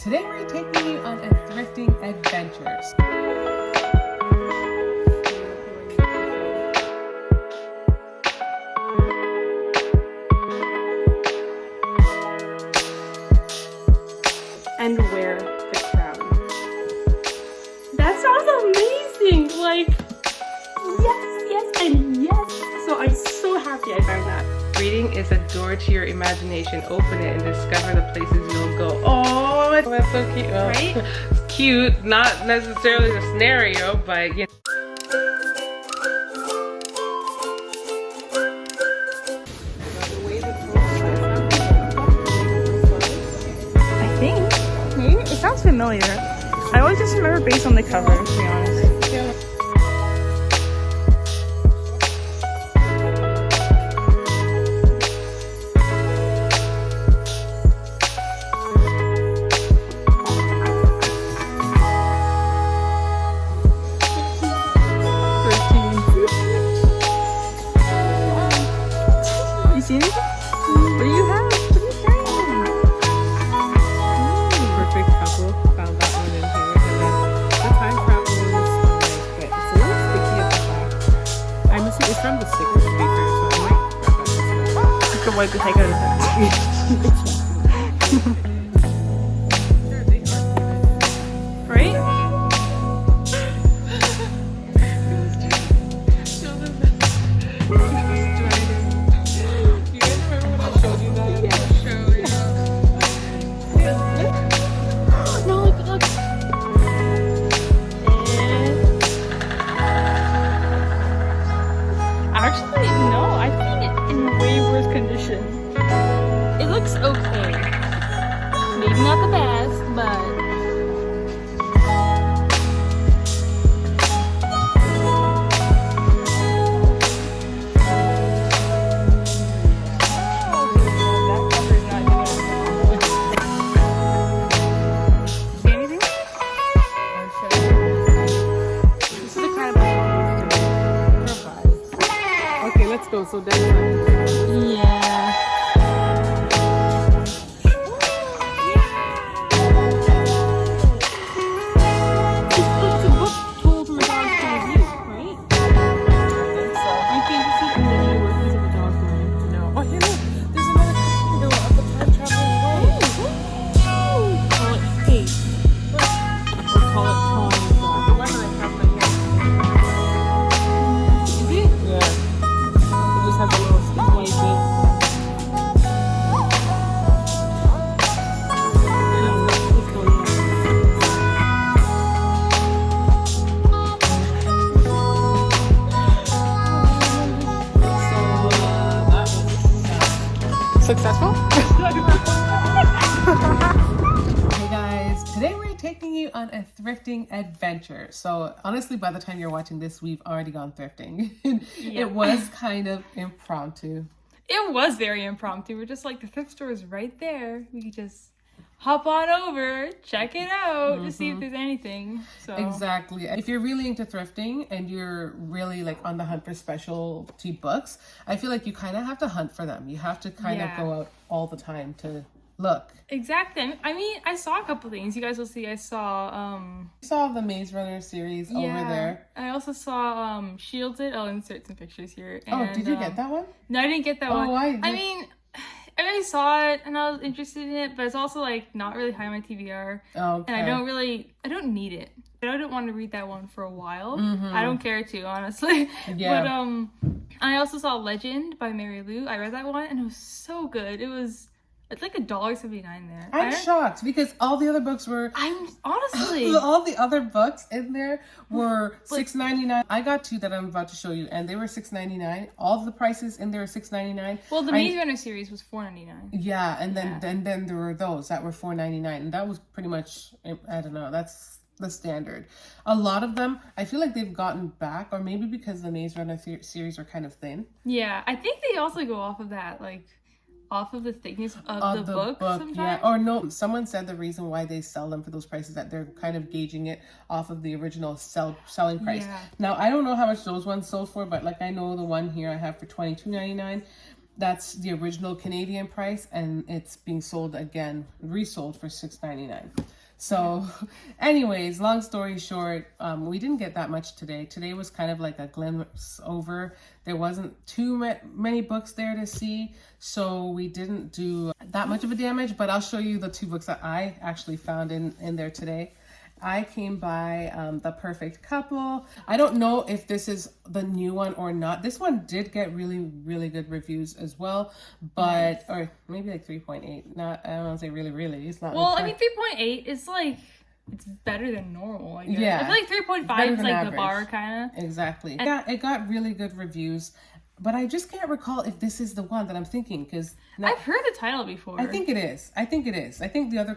Today we're taking you on a thrifting adventures. And wear the crown. That sounds amazing! Like, yes, and yes! So I'm so happy I found that. Reading is a door to your imagination. Open it and discover the places you'll go. Oh, that's so cute. Oh, Right? It's cute, not necessarily the scenario, but you know. I think. Maybe? It sounds familiar. I always just remember based on the cover, to be honest. You see anything? What do you have? What are you carrying? Perfect couple. Found that one in here. And then the time travel one is but it's a little sticky at the back. I'm assuming it's from the sticker maker, so I might grab that this way. You can wipe the heck out of that. Right? No, look. Actually, no, I've seen it in way worse condition. It looks okay. Maybe not the best, but see anything? This is the kind of Okay, let's go. So then, yeah. It's a book told from a dog's point of view, right? I think this is the new workings of a dog's mind. no. Oh, here, look. There's another cookie dough of the time traveling way. Call it fate. Or call it calm. The one that I have right Is it? here. Yeah. It just has a little sticky bit. Successful? Hey guys, today we're taking you on a thrifting adventure. So honestly, by the time you're watching this, we've already gone thrifting. Yeah. It was kind of impromptu. It was very impromptu. We're just like, the thrift store is right there. We could just hop on over, check it out to see if there's anything. So Exactly. If you're really into thrifting and you're really like on the hunt for specialty books, I feel like you kind of have to hunt for them. You have to kind of Yeah. go out all the time to look. Exactly. I mean, I saw a couple things. You guys will see. I saw I saw the Maze Runner series over there. I also saw Shielded. I'll insert some pictures here. Oh, And, did you get that one? No, I didn't get that Oh, one. why? I mean, I already saw it and I was interested in it, but it's also like not really high on my TBR. Okay. And I don't need it. I don't want to read that one for a while. I don't care to, honestly. Yeah. But I also saw Legend by Mary Lou. I read that one and it was so good. It's like $1.79 there. I'm shocked because all the other books were I'm honestly all the other books in there were $6.99. I got two that I'm about to show you, and they were $6.99. All of the prices in there are $6.99. well, the Maze Runner series was $4.99. Yeah, and then there were those that were $4.99, and that was pretty much, I don't know, that's the standard. A lot of them, I feel like they've gotten back, or maybe because the Maze Runner series are kind of thin. Yeah, I think they also go off of that, like off of the thickness of the book sometimes. Yeah. Or no, someone said the reason why they sell them for those prices that they're kind of gauging it off of the original selling price. Yeah. Now, I don't know how much those ones sold for, but like I know the one here I have for $22.99. That's the original Canadian price, and it's being sold again, resold for $6.99. So anyways, long story short, we didn't get that much today. Today was kind of like a glimpse over. There wasn't too many books there to see, so we didn't do that much of a damage, but I'll show you the 2 books that I actually found in there today. I came by The Perfect Couple. I don't know if this is the new one or not. This one did get really, really good reviews as well, but, or maybe like 3.8. Not, I don't want to say really, really. It's not. Well, I mean, 3.8 is like, it's better than normal, I guess. Yeah. I feel like 3.5 is like average. the bar, kind of. Exactly. Yeah, it got really good reviews, but I just can't recall if this is the one that I'm thinking, because I've heard the title before. I think it is. I think the other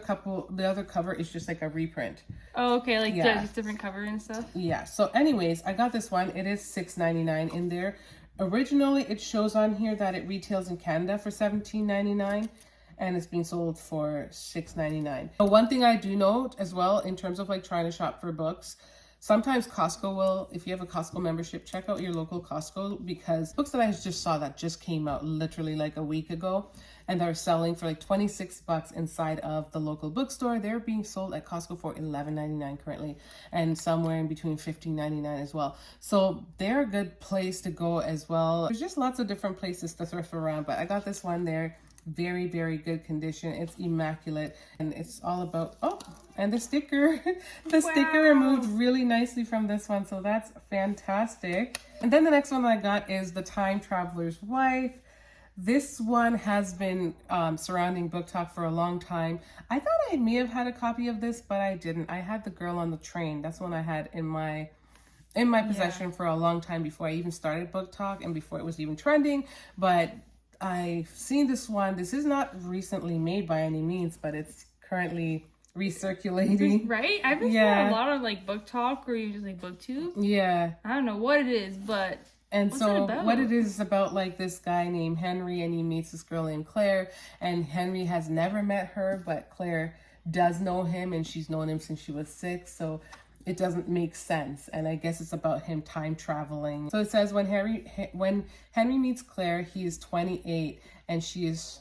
cover is just like a reprint. Oh, okay, like Yeah. just different cover and stuff. Yeah. So anyways, I got this one. It is $6.99 in there. Originally, it shows on here that it retails in Canada for $17.99, and it's being sold for $6.99. But one thing I do note as well, in terms of like trying to shop for books, sometimes Costco will, if you have a Costco membership, check out your local Costco, because books that I just saw that just came out literally like a week ago, and they're selling for like $26 inside of the local bookstore. They're being sold at Costco for $11.99 currently, and somewhere in between $15.99 as well. So they're a good place to go as well. There's just lots of different places to thrift around, but I got this one there. Very, very good condition. It's immaculate, and it's all about, oh, and the sticker. The sticker removed really nicely from this one, so that's fantastic. And then the next one that I got is The Time Traveler's Wife. This one has been surrounding Book Talk for a long time. I thought I may have had a copy of this, but I didn't. I had The Girl on the Train. That's one I had in my possession for a long time before I even started Book Talk and before it was even trending. But I've seen this one. This is not recently made by any means, but it's currently recirculating. Right? I've been seeing a lot of like Book Talk or even just like BookTube. Yeah. I don't know what it is, but and what's so it about? what it is about like this guy named Henry, and he meets this girl named Claire, and Henry has never met her, but Claire does know him, and she's known him since she was 6. So it doesn't make sense, and I guess it's about him time traveling. So it says when Henry meets Claire, he is 28 and she is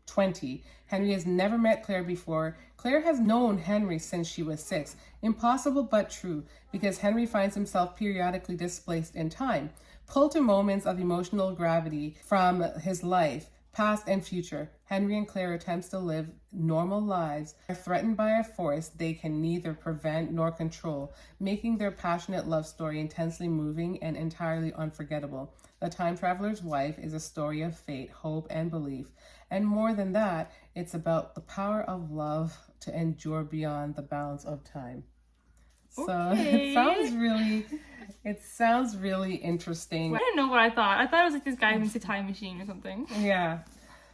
20. Henry has never met Claire before. Claire has known Henry since she was 6. Impossible but true, because Henry finds himself periodically displaced in time, pulled to moments of emotional gravity from his life, past and future. Henry and Claire attempts to live normal lives are threatened by a force they can neither prevent nor control, making their passionate love story intensely moving and entirely unforgettable. The Time Traveler's Wife is a story of fate, hope, and belief. And more than that, it's about the power of love to endure beyond the bounds of time. So it sounds really interesting. I didn't know what I thought. I thought it was like this guy who makes a time machine or something. Yeah.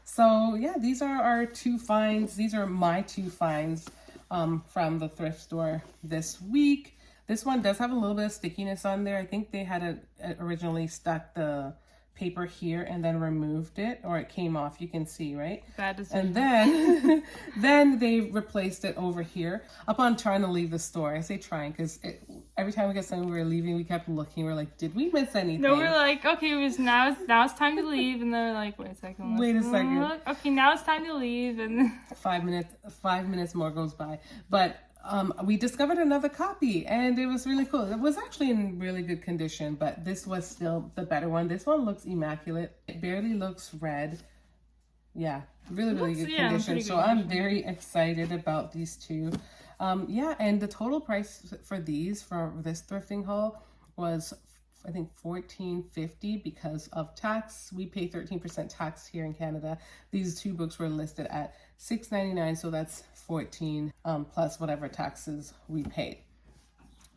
So yeah, these are our 2 finds. These are my 2 finds from the thrift store this week. This one does have a little bit of stickiness on there. I think they had originally stuck the paper here and then removed it, or it came off. You can see, right? Bad decision. And then they replaced it over here. Upon trying to leave the store, I say trying because every time we got something we were leaving, we kept looking. We're like, did we miss anything? No, we're like, okay, now it's time to leave, and they're like, wait a second. Okay, now it's time to leave, and 5 minutes more goes by, but we discovered another copy, and it was really cool. It was actually in really good condition, but this was still the better one. This one looks immaculate. It barely looks red. Yeah, really good condition. So I'm very excited about these 2. And the total price for these, for this thrifting haul, was I think $14.50 because of tax. We pay 13% tax here in Canada. These 2 books were listed at $6.99, so that's $14 plus whatever taxes we paid.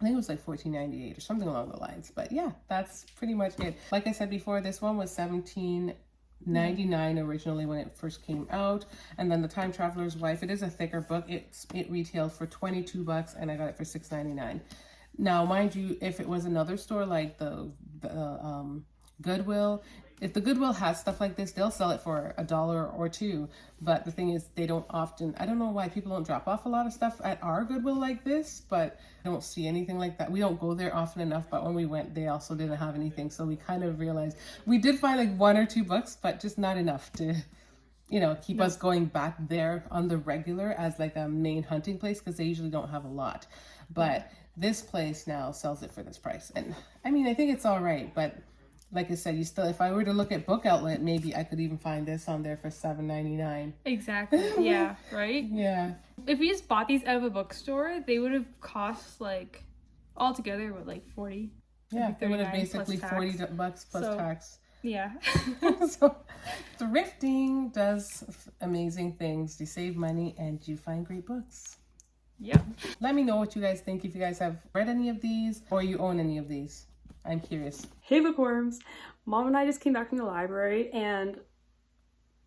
I think it was like $14.98 or something along the lines. But yeah, that's pretty much it. Like I said before, this one was $17.99 originally when it first came out, and then The Time Traveler's Wife, it is a thicker book. It retailed for $22 and I got it for $6.99. Now, mind you, if it was another store like the Goodwill, if the Goodwill has stuff like this, they'll sell it for $1 or $2. But the thing is, they don't often, I don't know why people don't drop off a lot of stuff at our Goodwill like this, but I don't see anything like that. We don't go there often enough, but when we went, they also didn't have anything. So we kind of realized, we did find like 1 or 2 books, but just not enough to, you know, keep us going back there on the regular as like a main hunting place, because they usually don't have a lot. But this place now sells it for this price. And I mean, I think it's all right, but like I said, you still, if I were to look at Book Outlet, maybe I could even find this on there for $7.99. Exactly. Yeah. Right. Yeah. If we just bought these out of a bookstore, they would have cost like altogether what, like 40. Yeah, they would have basically plus $40 plus So- tax. Yeah. So thrifting does amazing things. You save money and you find great books. Yep. Let me know what you guys think, if you guys have read any of these or you own any of these. I'm curious. Hey Bookworms! Mom and I just came back from the library and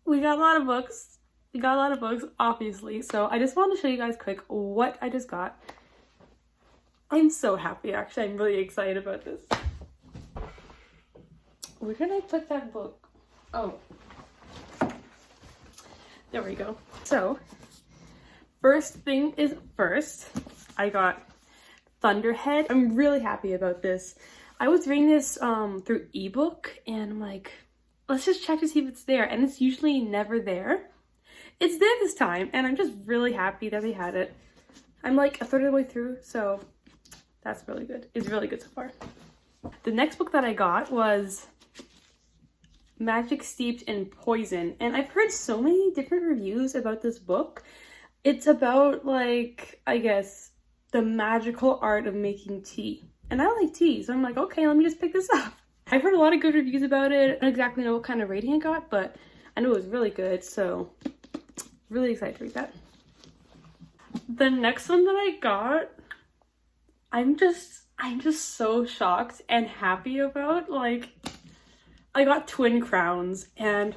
we got a lot of books. We got a lot of books, obviously. So I just wanted to show you guys quick what I just got. I'm so happy, actually. I'm really excited about this. Where did I put that book? Oh. There we go. So, first thing is first, I got Thunderhead. I'm really happy about this. I was reading this through ebook and I'm like, let's just check to see if it's there. And it's usually never there. It's there this time and I'm just really happy that they had it. I'm like a third of the way through, so that's really good. It's really good so far. The next book that I got was Magic Steeped in Poison. And I've heard so many different reviews about this book. It's about, like, I guess, the magical art of making tea. And I like tea, so I'm like, okay, let me just pick this up. I've heard a lot of good reviews about it. I don't exactly know what kind of rating it got, but I know it was really good, so really excited to read that. The next one that I got, I'm just so shocked and happy about. Like, I got Twin Crowns, and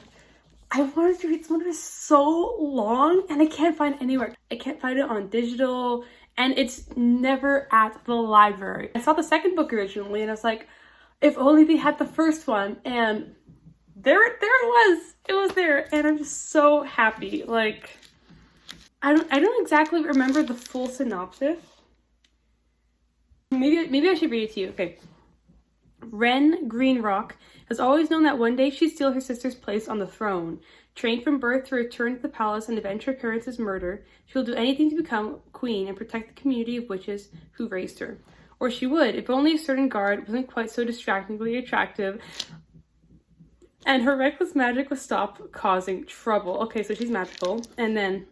I wanted to read this one for so long, and I can't find it anywhere. I can't find it on digital, and it's never at the library. I saw the second book originally, and I was like, if only they had the first one, and there it was. It was there, and I'm just so happy. Like, I don't exactly remember the full synopsis. Maybe I should read it to you. Okay. Wren Greenrock has always known that one day she'd steal her sister's place on the throne. Trained from birth to return to the palace and avenge her parents' murder, she will do anything to become queen and protect the community of witches who raised her. Or she would, if only a certain guard wasn't quite so distractingly attractive and her reckless magic would stop causing trouble. Okay, so she's magical. And then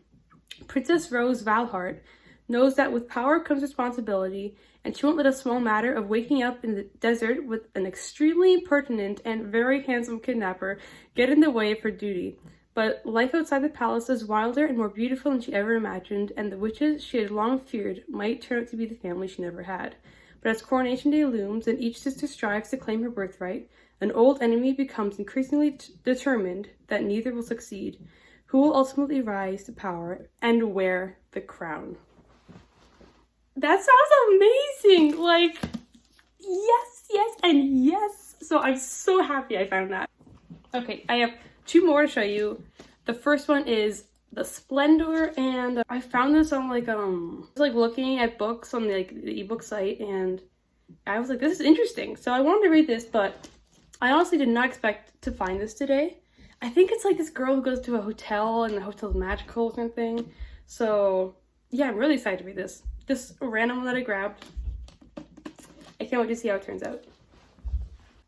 Princess Rose Valhart knows that with power comes responsibility, and she won't let a small matter of waking up in the desert with an extremely pertinent and very handsome kidnapper get in the way of her duty. But life outside the palace is wilder and more beautiful than she ever imagined, and the witches she had long feared might turn out to be the family she never had. But as coronation day looms and each sister strives to claim her birthright, an old enemy becomes increasingly determined that neither will succeed. Who will ultimately rise to power and wear the crown? That sounds amazing! Like, yes, and yes! So I'm so happy I found that. Okay, I have 2 more to show you. The first one is The Splendor, and I found this on I was looking at books on the ebook site, and I was like, this is interesting. So I wanted to read this, but I honestly did not expect to find this today. I think it's like this girl who goes to a hotel and the hotel's magical or something. So yeah, I'm really excited to read this. Just a random one that I grabbed. I can't wait to see how it turns out.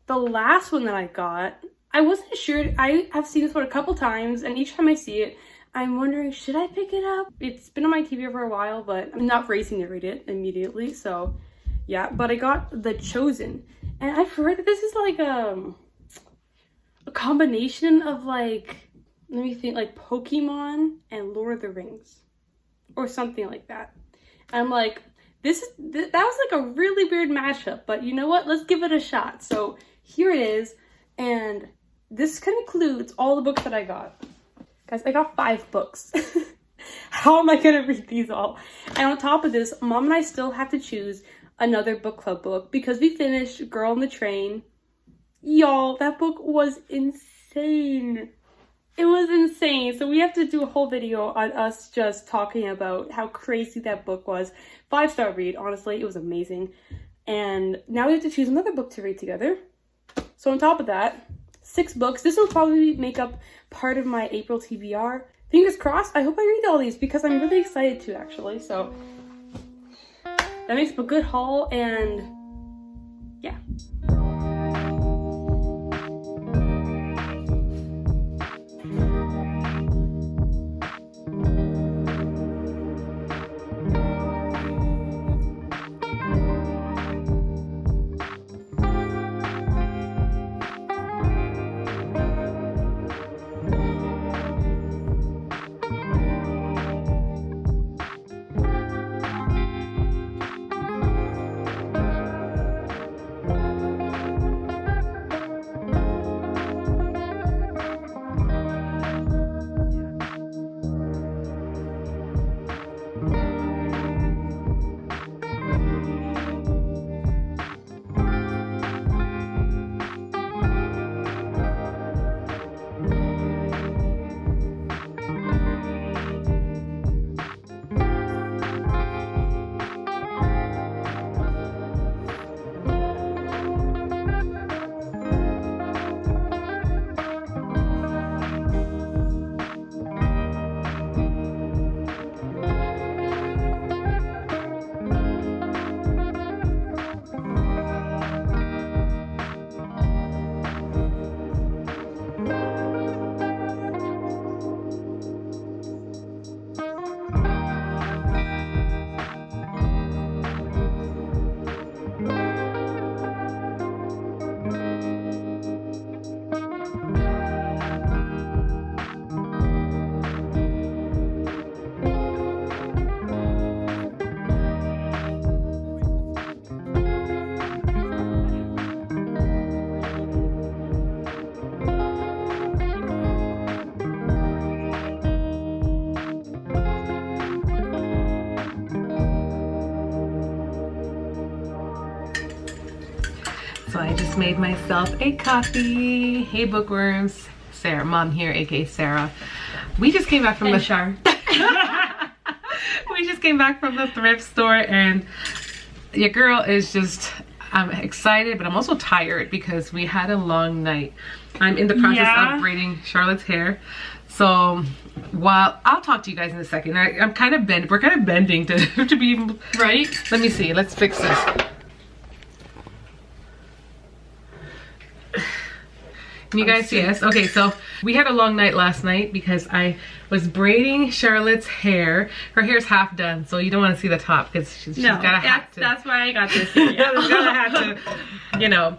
The last one that I got, I wasn't sure. I have seen this one a couple times, and each time I see it, I'm wondering, should I pick it up? It's been on my TV for a while, but I'm not racing to read it immediately, so yeah. But I got The Chosen, and I've heard that this is like a combination of let me think, like Pokemon and Lord of the Rings, or something like that. I'm like, that was like a really weird mashup, but you know what? Let's give it a shot. So here it is, and this concludes all the books that I got. Guys, I got 5 books. How am I gonna read these all? And on top of this, Mom and I still have to choose another book club book because we finished Girl on the Train Y'all, that book was insane. It was insane. So we have to do a whole video on us just talking about how crazy that book was. 5-star read, honestly. It was amazing. And now we have to choose another book to read together. So on top of that, 6 books. This will probably make up part of my April TBR. Fingers crossed. I hope I read all these because I'm really excited to, actually. So that makes up a good haul, and yeah. So I just made myself a coffee. Hey Bookworms, Sarah, mom here, aka Sarah. We just came back from the Char. We just came back from the thrift store, and your girl is just, I'm excited, but I'm also tired because we had a long night. I'm in the process of braiding Charlotte's hair. So while I'll talk to you guys in a second. I'm kind of we're kind of bending to be right. Let me see, let's fix this. Can you guys see us? Okay, so we had a long night last night because I was braiding Charlotte's hair. Her hair's half done, so you don't want to see the top because she's got a hat to. That's why I got this. Yeah, she's got a hat to, you know.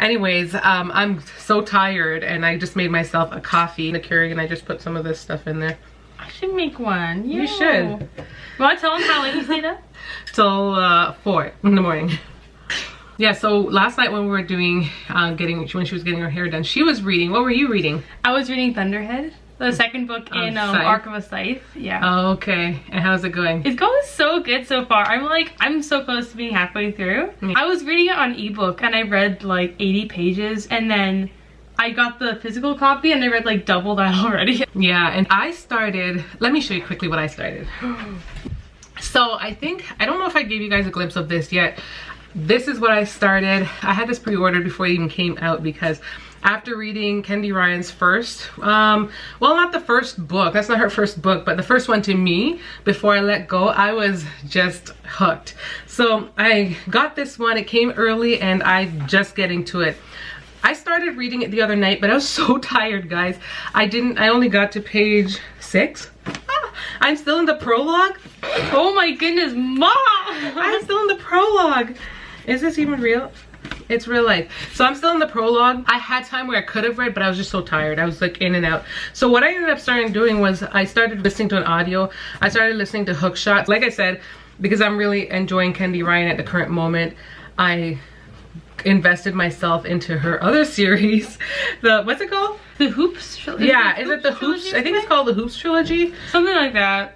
Anyways, I'm so tired, and I just made myself a coffee in the Keurig, and I just put some of this stuff in there. I should make one. You should. You want to tell them how late you stayed up? Till 4 in the morning. Yeah, so last night when we were doing, when she was getting her hair done, she was reading. What were you reading? I was reading Thunderhead, the second book in Arc of a Scythe. Yeah. Oh, okay. And how's it going? It's going so good so far. I'm so close to being halfway through. I was reading it on ebook, and I read like 80 pages, and then I got the physical copy, and I read like double that already. Yeah, and I started, let me show you quickly what I started. So I don't know if I gave you guys a glimpse of this yet. This is what I started. I had this pre-ordered before it even came out because after reading Kendi Ryan's first, well, not the first book, that's not her first book, but the first one to me, Before I Let Go, I was just hooked. So I got this one, it came early, and I'm just getting to it. I started reading it the other night, but I was so tired, guys. I only got to page 6. I'm still in the prologue. Oh my goodness, Mom! I'm still in the prologue. Is this even real? It's real life. So I'm still in the prologue. I had time where I could have read, but I was just so tired. I was like in and out. So what I ended up starting doing was I started listening to an audio. I started listening to hook shots. Like I said, because I'm really enjoying Kendi Ryan at the current moment, I invested myself into her other series. What's it called? The Hoops Trilogy? Yeah, is it the Hoops? I think it's called the Hoops Trilogy. Something like that.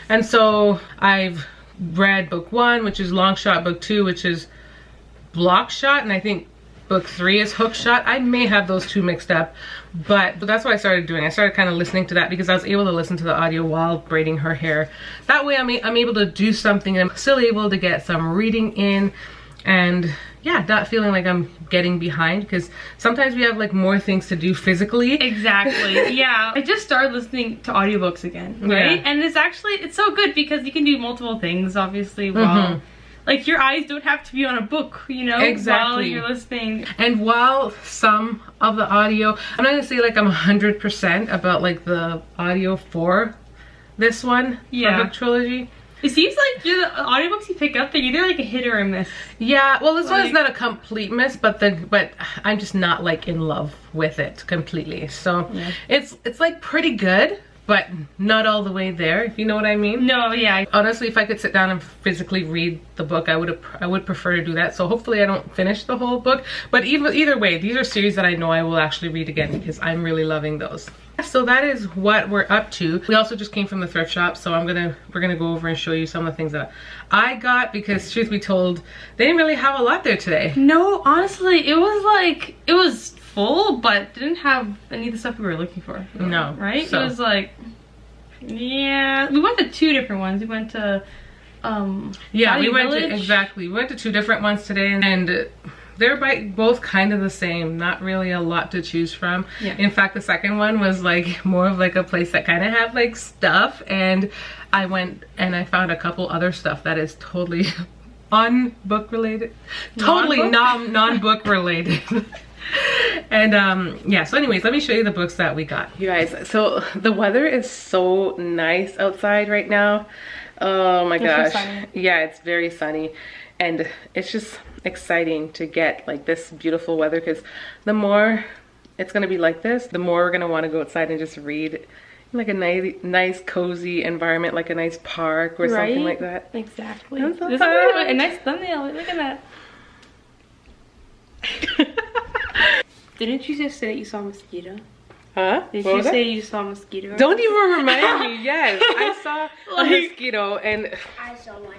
And so I've read book 1, which is Long Shot, book 2, which is Block Shot, and I think book 3 is Hookshot. I may have those two mixed up, but that's what I started doing. I started kind of listening to that because I was able to listen to the audio while braiding her hair. That way I'm able to do something and I'm still able to get some reading in, and yeah, not feeling like I'm getting behind, because sometimes we have like more things to do physically. Exactly. Yeah. I just started listening to audiobooks again, right? Yeah. And it's so good because you can do multiple things, obviously, while like your eyes don't have to be on a book, you know, Exactly. while you're listening. And while some of the audio, I'm not gonna say like I'm 100% about like the audio for this one, for book trilogy. It seems like the audiobooks you pick up, they're either like a hit or a miss. Yeah, well, this one is not a complete miss, but I'm just not like in love with it completely. So it's like pretty good, but not all the way there, if you know what I mean. No, yeah. Honestly, if I could sit down and physically read the book, I would prefer to do that. So hopefully I don't finish the whole book. But either way, these are series that I know I will actually read again because I'm really loving those. So that is what we're up to. We also just came from the thrift shop, so we're gonna go over and show you some of the things that I got, because truth be told, they didn't really have a lot there today. No, honestly, it was full, but didn't have any of the stuff we were looking for. No. Right? So. It was like, yeah. We went to 2 different ones. We went to yeah, Valley we went Village. to, exactly. We went to 2 different ones today, and they're both kind of the same. Not really a lot to choose from. Yeah. In fact, the second one was like more of like a place that kind of had like stuff, and I went and I found a couple other stuff that is totally book related. Totally non-book related. And yeah, so anyways, let me show you the books that we got. You guys, so the weather is so nice outside right now. Oh my gosh. Yeah, it's very sunny, and it's just exciting to get like this beautiful weather, because the more it's gonna be like this, the more we're gonna want to go outside and just read in like a nice cozy environment, like a nice park or something like that. Exactly. I'm so This is tired. a nice thumbnail. Look at that. Didn't you just say that you saw a mosquito? Huh? Did What you was that? say you saw a mosquito? Don't even remind me. Yes, I saw a mosquito, and I saw one.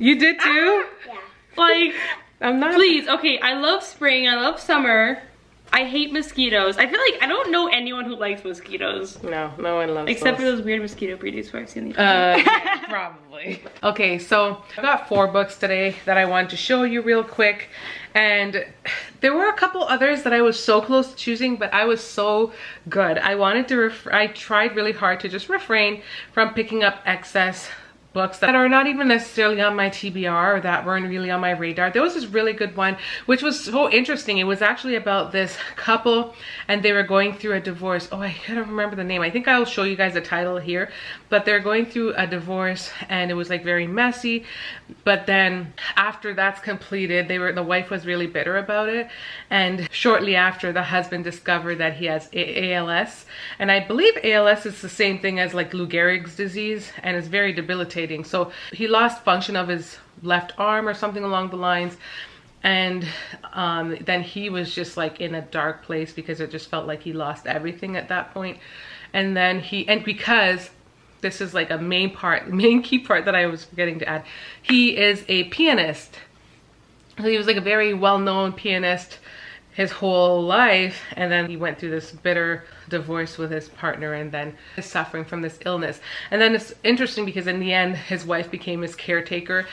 you did too? Yeah. Like, I'm not. please, okay, I love spring, I love summer. I hate mosquitoes. I feel like I don't know anyone who likes mosquitoes. No one loves Except for those. those weird mosquito breeders who I've seen these. Yeah, probably. Okay, so I got 4 books today that I wanted to show you real quick, and there were a couple others that I was so close to choosing, but I was so good. I wanted to I tried really hard to just refrain from picking up excess books that are not even necessarily on my TBR or that weren't really on my radar. There was this really good one which was so interesting. It was actually about this couple, and they were going through a divorce. Oh, I can't remember the name. I think I'll show you guys the title here, but they're going through a divorce, and it was like very messy. But then after that's completed, the wife was really bitter about it, and shortly after, the husband discovered that he has ALS, and I believe ALS is the same thing as like Lou Gehrig's disease, and it's very debilitating. So he lost function of his left arm or something along the lines, and then he was just like in a dark place because it just felt like he lost everything at that point. And then because this is like a main key part that I was forgetting to add, he is a pianist. So he was like a very well-known pianist his whole life, and then he went through this bitter divorce with his partner, and then is suffering from this illness. And then it's interesting because in the end, his wife became his caretaker.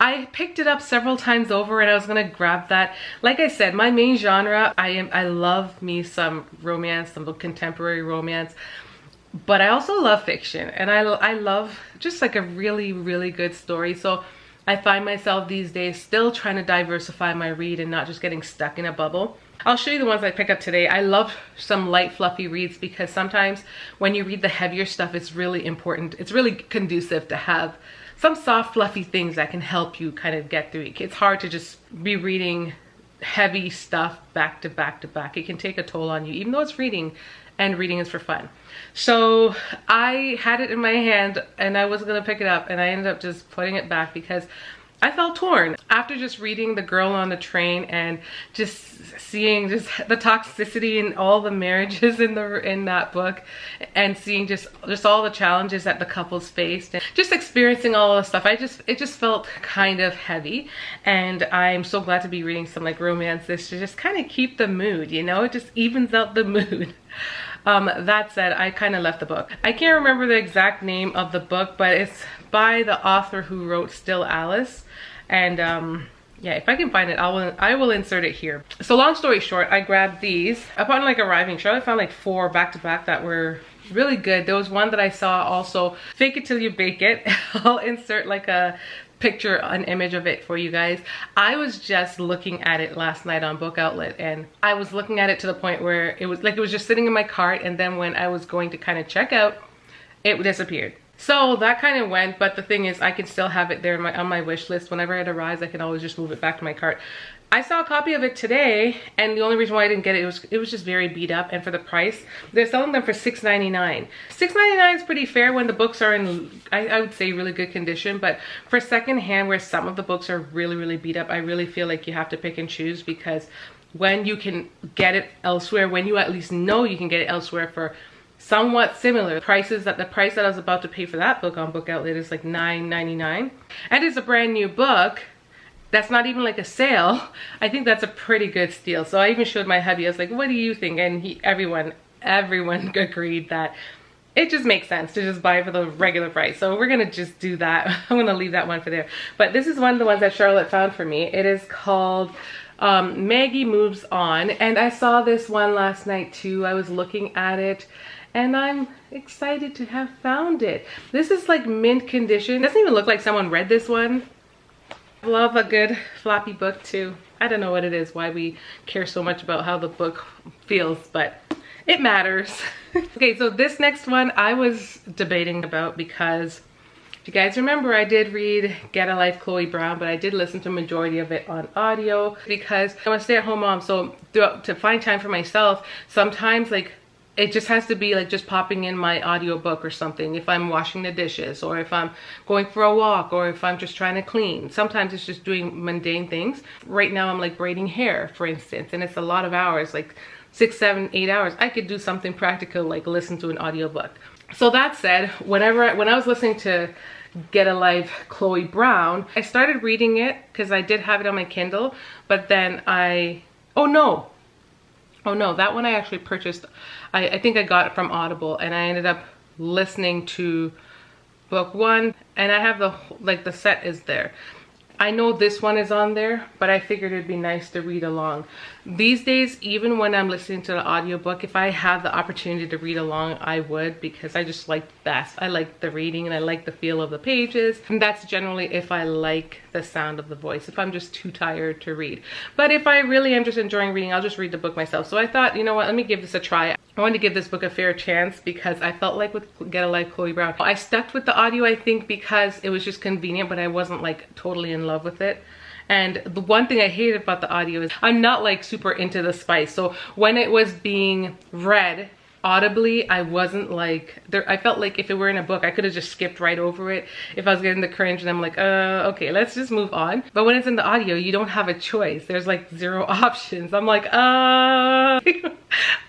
I picked it up several times over, and I was gonna grab that. Like I said, my main genre, I love me some romance, some contemporary romance, but I also love fiction, and I love just like a really, really good story. So I find myself these days still trying to diversify my read and not just getting stuck in a bubble. I'll show you the ones I picked up today. I love some light, fluffy reads, because sometimes when you read the heavier stuff, it's really important. It's really conducive to have some soft, fluffy things that can help you kind of get through it. It's hard to just be reading heavy stuff back to back to back. It can take a toll on you, even though it's reading, and reading is for fun. So I had it in my hand, and I was gonna pick it up, and I ended up just putting it back because I felt torn after just reading The Girl on the Train and just seeing just the toxicity in all the marriages in that book, and seeing just all the challenges that the couples faced, and just experiencing all the stuff. It just felt kind of heavy, and I'm so glad to be reading some like romance this to just kind of keep the mood, you know, it just evens out the mood. That said, I kind of left the book. I can't remember the exact name of the book, but it's by the author who wrote Still Alice. And yeah, if I can find it, I will insert it here. So long story short, I grabbed these. Upon like arriving, Charlotte found like 4 back to back that were really good. There was one that I saw also, Fake It Till You Bake It. I'll insert like a picture, an image of it for you guys. I was just looking at it last night on Book Outlet, and I was looking at it to the point where it was just sitting in my cart, and then when I was going to kind of check out, it disappeared. So that kind of went, but the thing is I can still have it there on my wish list. Whenever it arrives, I can always just move it back to my cart. I saw a copy of it today, and the only reason why I didn't get it was just very beat up, and for the price, they're selling them for $6.99. $6.99 is pretty fair when the books are in, I would say, really good condition, but for secondhand, where some of the books are really, really beat up, I really feel like you have to pick and choose, because when you can get it elsewhere, when you at least know you can get it elsewhere for somewhat similar prices, that the price that I was about to pay for that book on Book Outlet is like $9.99, and it's a brand new book. That's not even like a sale. I think that's a pretty good steal. So I even showed my hubby, I was like, what do you think? And everyone agreed that it just makes sense to just buy it for the regular price. So we're gonna just do that. I'm gonna leave that one for there. But this is one of the ones that Charlotte found for me. It is called Maggie Moves On. And I saw this one last night too. I was looking at it, and I'm excited to have found it. This is like mint condition. It doesn't even look like someone read this one. Love a good floppy book too. I don't know what it is, why we care so much about how the book feels, but it matters. Okay, so this next one I was debating about, because if you guys remember, I did read Get a Life, Chloe Brown, but I did listen to majority of it on audio because I'm a stay-at-home mom. So to find time for myself, sometimes like it just has to be like just popping in my audiobook or something if I'm washing the dishes, or if I'm going for a walk, or if I'm just trying to clean. Sometimes it's just doing mundane things. Right now I'm like braiding hair, for instance, and it's a lot of hours, like 6, 7, 8 hours. I could do something practical like listen to an audiobook. So that said, when I was listening to Get a Life, Chloe Brown, I started reading it because I did have it on my Kindle, but then oh no, that one I actually purchased. I think I got it from Audible, and I ended up listening to book 1, and I have the set is there. I know this one is on there, but I figured it'd be nice to read along. These days, even when I'm listening to the audiobook, if I have the opportunity to read along, I would, because I just like that. I like the reading, and I like the feel of the pages. And that's generally if I like the sound of the voice, if I'm just too tired to read. But if I really am just enjoying reading, I'll just read the book myself. So I thought, you know what, let me give this a try. I wanted to give this book a fair chance because I felt like with Get a Life, Chloe Brown, I stuck with the audio, I think, because it was just convenient, but I wasn't like totally in love with it. And the one thing I hated about the audio is I'm not like super into the spice. So when it was being read audibly, I wasn't like, I felt like if it were in a book, I could have just skipped right over it if I was getting the cringe, and I'm like, okay, let's just move on. But when it's in the audio, you don't have a choice. There's like 0 options. I'm like, I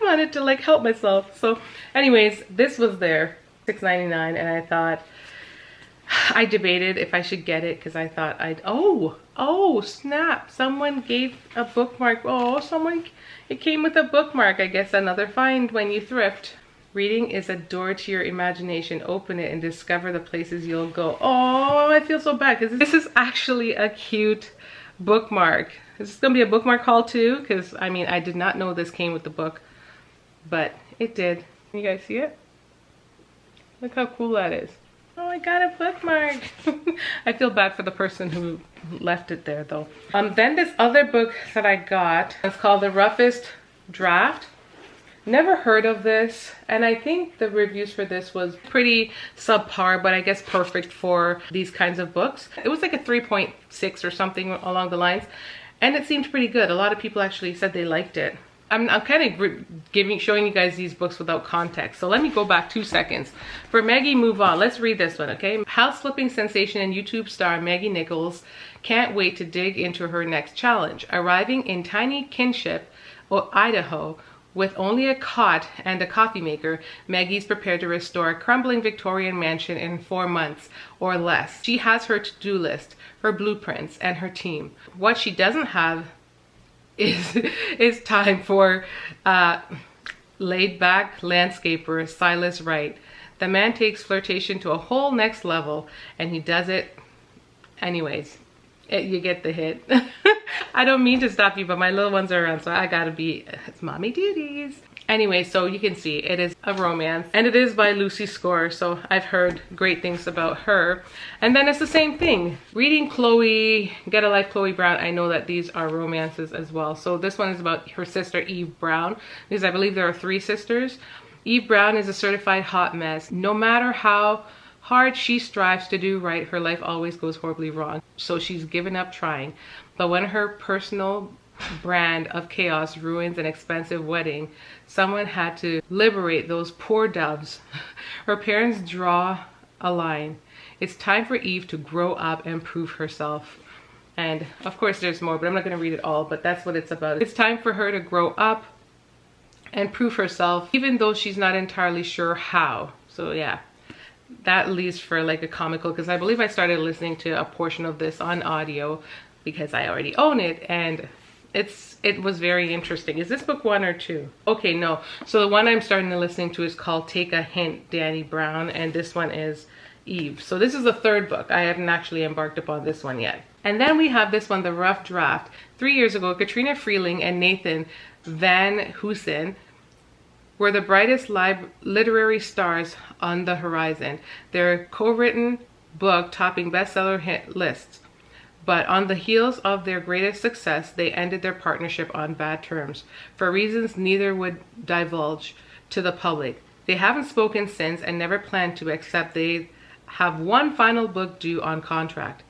wanted to like help myself. So anyways, this was there, $6.99, and I thought, I debated if I should get it because I thought oh snap, someone gave a bookmark. It came with a bookmark. I guess another find when you thrift. Reading is a door to your imagination. Open it and discover the places you'll go. Oh, I feel so bad because this is actually a cute bookmark. Is this gonna be a bookmark haul too? Because I mean, I did not know this came with the book, but it did. Can you guys see it? Look how cool that is. Oh, I got a bookmark. I feel bad for the person who left it there though. Then this other book that I got, it's called The Roughest Draft. Never heard of this, and I think the reviews for this was pretty subpar, but I guess perfect for these kinds of books. It was like a 3.6 or something along the lines, and it seemed pretty good. A lot of people actually said they liked it. I'm kind of showing you guys these books without context. So let me go back 2 seconds. For Maggie Move On, let's read this one, okay? House flipping sensation and YouTube star Maggie Nichols can't wait to dig into her next challenge. Arriving in tiny Kinship, Idaho, with only a cot and a coffee maker, Maggie's prepared to restore a crumbling Victorian mansion in 4 months or less. She has her to-do list, her blueprints, and her team. What she doesn't have is time for laid-back landscaper Silas Wright. The man takes flirtation to a whole next level, and he does it anyways. You get the hit. I don't mean to stop you, but my little ones are around, so I gotta be, it's mommy duties. Anyway, so you can see it is a romance, and it is by Lucy Score, so I've heard great things about her. And then it's the same thing. Reading Get a Life, Chloe Brown, I know that these are romances as well. So this one is about her sister Eve Brown, because I believe there are 3 sisters. Eve Brown is a certified hot mess. No matter how hard she strives to do right, her life always goes horribly wrong. So she's given up trying. But when her personal brand of chaos ruins an expensive wedding, someone had to liberate those poor doves. Her parents draw a line. It's time for Eve to grow up and prove herself. And of course there's more, but I'm not going to read it all, but that's what it's about. It's time for her to grow up and prove herself, even though she's not entirely sure how. So yeah, that leaves for like a comical, because I believe I started listening to a portion of this on audio because I already own it, and it was very interesting. Is this book 1 or 2? Okay, no. So the one I'm starting to listen to is called Take a Hint, Danny Brown, and this one is Eve. So this is the 3rd book. I haven't actually embarked upon this one yet. And then we have this one, The Rough Draft. 3 years ago, Katrina Freeling and Nathan Van Hoosen were the brightest literary stars on the horizon. Their co-written book topping bestseller hit lists. But on the heels of their greatest success, they ended their partnership on bad terms, for reasons neither would divulge to the public. They haven't spoken since and never plan to, except they have one final book due on contract.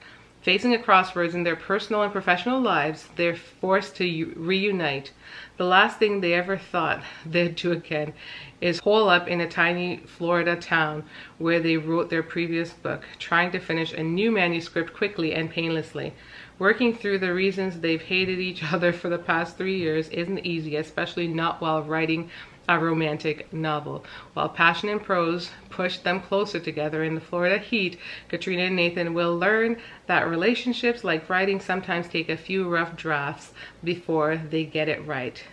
Facing a crossroads in their personal and professional lives, they're forced to reunite. The last thing they ever thought they'd do again is hole up in a tiny Florida town where they wrote their previous book, trying to finish a new manuscript quickly and painlessly. Working through the reasons they've hated each other for the past 3 years isn't easy, especially not while writing a romantic novel. While passion and prose push them closer together in the Florida heat, Katrina and Nathan will learn that relationships, like writing, sometimes take a few rough drafts before they get it right.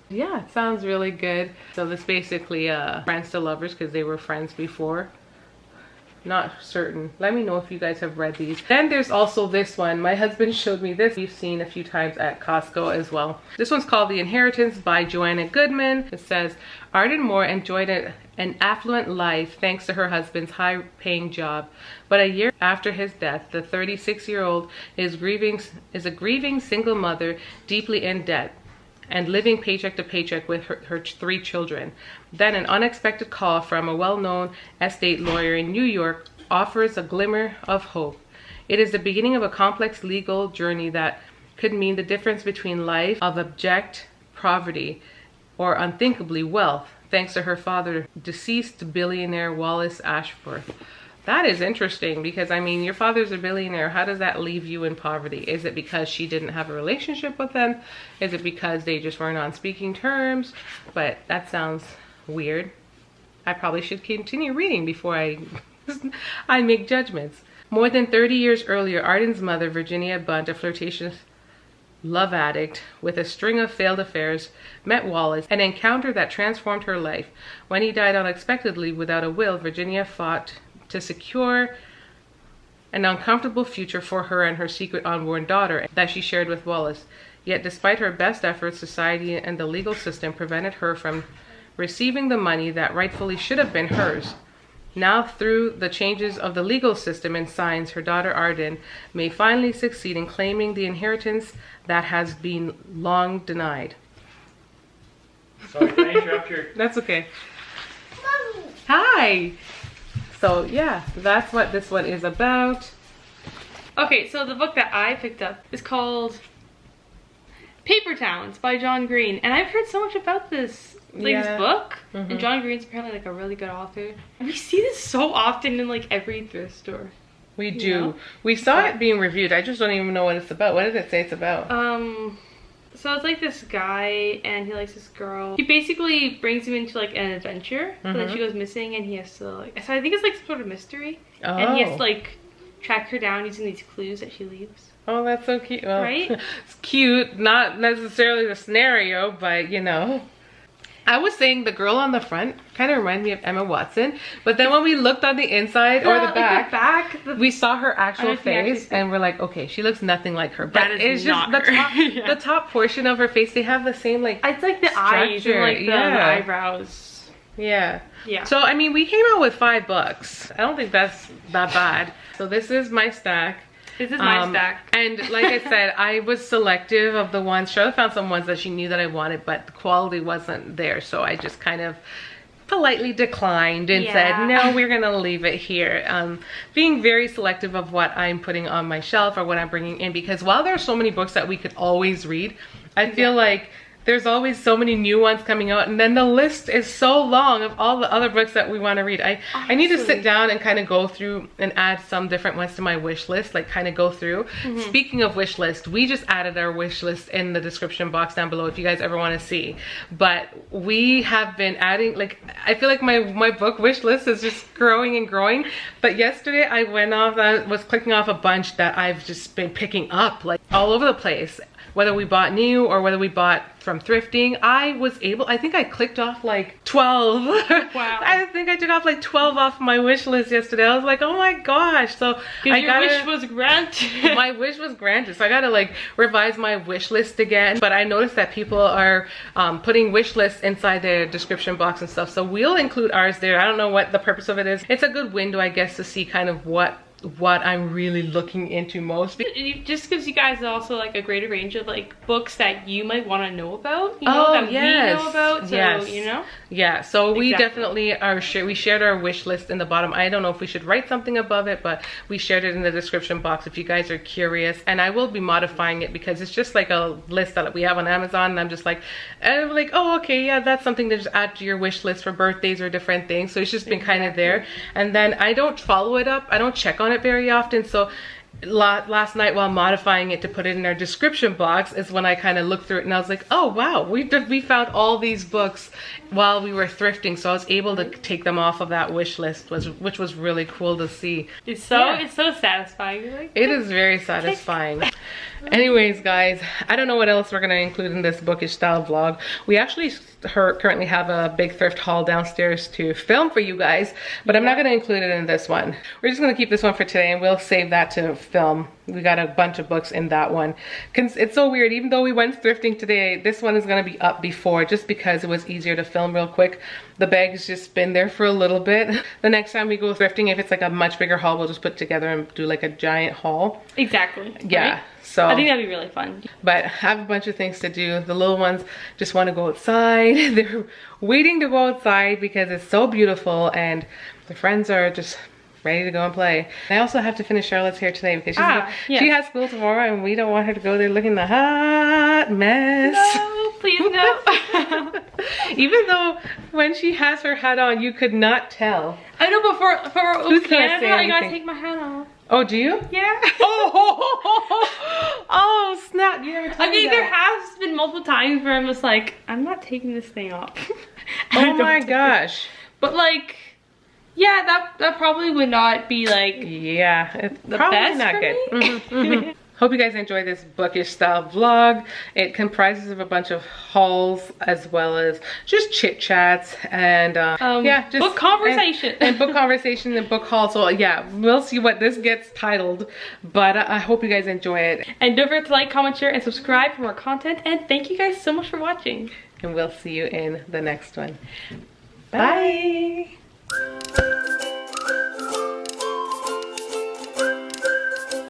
Yeah, it sounds really good. So this basically friends to lovers, because they were friends before. Not certain. Let me know if you guys have read these. Then there's also this one. My husband showed me this. We've seen a few times at Costco as well. This one's called The Inheritance by Joanna Goodman. It says, Arden Moore enjoyed an affluent life thanks to her husband's high-paying job. But a year after his death, the 36-year-old is a grieving single mother, deeply in debt, and living paycheck to paycheck with her 3 children. Then an unexpected call from a well-known estate lawyer in New York offers a glimmer of hope. It is the beginning of a complex legal journey that could mean the difference between life of abject poverty or unthinkably wealth, thanks to her father, deceased billionaire Wallace Ashworth. That is interesting, because I mean, your father's a billionaire. How does that leave you in poverty? Is it because she didn't have a relationship with him? Is it because they just weren't on speaking terms? But that sounds weird. I probably should continue reading before I make judgments. More than 30 years earlier, Arden's mother, Virginia Bunt, a flirtatious love addict with a string of failed affairs, met Wallace, an encounter that transformed her life. When he died unexpectedly without a will, Virginia fought to secure an uncomfortable future for her and her secret unborn daughter that she shared with Wallace. Yet despite her best efforts, society and the legal system prevented her from receiving the money that rightfully should have been hers. Now, through the changes of the legal system and signs, her daughter Arden may finally succeed in claiming the inheritance that has been long denied. Sorry, can I interrupt your... That's okay. Mommy. Hi! So yeah, that's what this one is about. Okay, so the book that I picked up is called Paper Towns by John Green. And I've heard so much about this this book. And John Green's apparently like a really good author. We see this so often in like every thrift store. We do. We saw it being reviewed. I just don't even know what it's about. What did it say it's about? So it's like this guy and he likes this girl. He basically brings him into like an adventure, but then she goes missing and he has to like, so I think it's like some sort of mystery. And he has to like track her down using these clues that she leaves. Oh, that's so cute. Well, right? It's cute. Not necessarily the scenario, but you know. I was saying the girl on the front kind of reminded me of Emma Watson, but then when we looked on the inside or the back, we saw her actual face and we're like, okay, she looks nothing like her. But it's just the top, the top portion of her face. They have the same like it's like the eyes and like the eyebrows. Yeah. Yeah. So I mean, we came out with 5 books. I don't think that's that bad. So this is my stack. This is my stack. And like I said, I was selective of the ones. Charlotte found some ones that she knew that I wanted, but the quality wasn't there. So I just kind of politely declined and said, no, we're going to leave it here. Being very selective of what I'm putting on my shelf or what I'm bringing in. Because while there are so many books that we could always read, I feel like there's always so many new ones coming out, and then the list is so long of all the other books that we want to read. I need to sit down and kind of go through and add some different ones to my wish list, like kind of go through. Speaking of wish list, we just added our wish list in the description box down below if you guys ever want to see. But we have been adding, like, I feel like my book wish list is just growing and growing. But yesterday I was clicking off a bunch that I've just been picking up like all over the place. Whether we bought new or whether we bought from thrifting, I think I clicked off like 12. Wow. I think I did off like 12 off my wish list yesterday. I was like, oh my gosh. So your wish was granted. My wish was granted. So I gotta like revise my wish list again. But I noticed that people are putting wish lists inside their description box and stuff. So we'll include ours there. I don't know what the purpose of it is. It's a good window, I guess, to see kind of what I'm really looking into most. It just gives you guys also like a greater range of like books that you might want to know about, you know, that we know about, so you know. Yeah, so we definitely we shared our wish list in the bottom. I don't know if we should write something above it, but we shared it in the description box if you guys are curious. And I will be modifying it because it's just like a list that we have on Amazon, and I'm just like, oh, okay, yeah, that's something to just add to your wish list for birthdays or different things. So it's just been kind of there. And then I don't follow it up. I don't check on it very often. So last night while modifying it to put it in our description box is when I kind of looked through it and I was like, oh wow, we found all these books while we were thrifting, so I was able to take them off of that wish list, which was really cool to see. It's so satisfying. You're like, it is very satisfying. Anyways, guys, I don't know what else we're going to include in this bookish style vlog. We actually currently have a big thrift haul downstairs to film for you guys, but I'm not going to include it in this one. We're just going to keep this one for today and we'll save that to film. We got a bunch of books in that one. It's so weird, even though we went thrifting today, this one is going to be up before just because it was easier to film real quick. The bag's just been there for a little bit. The next time we go thrifting, if it's like a much bigger haul, we'll just put together and do like a giant haul. Exactly. Yeah. Right? So I think that'd be really fun. But I have a bunch of things to do. The little ones just want to go outside. They're waiting to go outside because it's so beautiful and the friends are just ready to go and play. And I also have to finish Charlotte's hair today because she has school tomorrow and we don't want her to go there looking a hot mess. No, please no. Even though when she has her hat on, you could not tell. I know, but for Canada, I gotta take my hat off. Oh, do you? Yeah. Oh, snap. You never told me that. There has been multiple times where I'm just like, I'm not taking this thing off. Oh my gosh. But like, yeah, that probably would not be like, yeah, it's the probably best not for good. me. Hope you guys enjoy this bookish style vlog. It comprises of a bunch of hauls as well as just chit chats and yeah, just book conversation and book conversation and book haul. So yeah, we'll see what this gets titled, but I hope you guys enjoy it. And don't forget to like, comment, share, and subscribe for more content. And thank you guys so much for watching. And we'll see you in the next one. Bye.